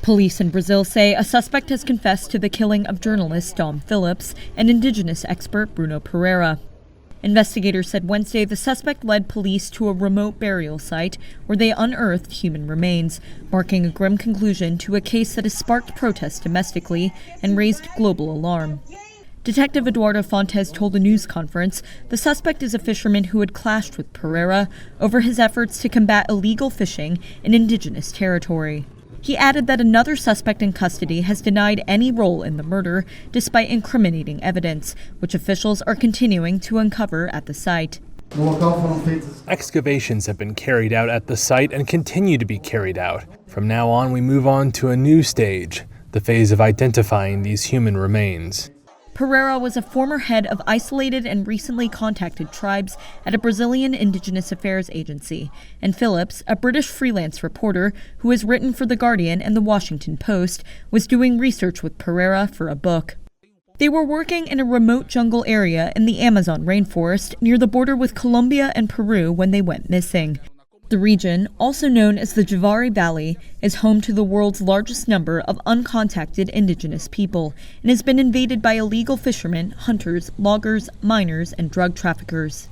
Police in Brazil say a suspect has confessed to the killing of journalist Dom Phillips and indigenous expert Bruno Pereira. Investigators said Wednesday the suspect led police to a remote burial site where they unearthed human remains, marking a grim conclusion to a case that has sparked protests domestically and raised global alarm. Detective Eduardo Fontes told a news conference the suspect is a fisherman who had clashed with Pereira over his efforts to combat illegal fishing in indigenous territory. He added that another suspect in custody has denied any role in the murder, despite incriminating evidence, which officials are continuing to uncover at the site. Excavations have been carried out at the site and continue to be carried out. From now on, we move on to a new stage, the phase of identifying these human remains. Pereira was a former head of isolated and recently contacted tribes at a Brazilian Indigenous Affairs agency, and Phillips, a British freelance reporter who has written for The Guardian and The Washington Post, was doing research with Pereira for a book. They were working in a remote jungle area in the Amazon rainforest near the border with Colombia and Peru when they went missing. The region, also known as the Javari Valley, is home to the world's largest number of uncontacted indigenous people and has been invaded by illegal fishermen, hunters, loggers, miners, and drug traffickers.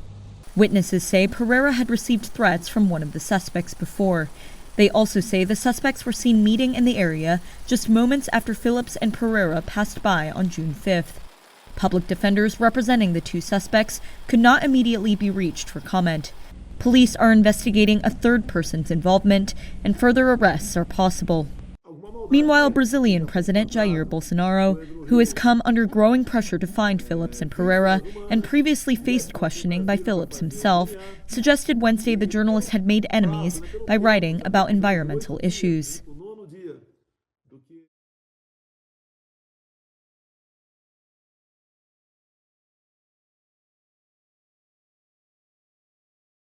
Witnesses say Pereira had received threats from one of the suspects before. They also say the suspects were seen meeting in the area just moments after Phillips and Pereira passed by on June 5th. Public defenders representing the two suspects could not immediately be reached for comment. Police are investigating a third person's involvement, and further arrests are possible. Meanwhile, Brazilian President Jair Bolsonaro, who has come under growing pressure to find Phillips and Pereira and previously faced questioning by Phillips himself, suggested Wednesday the journalist had made enemies by writing about environmental issues.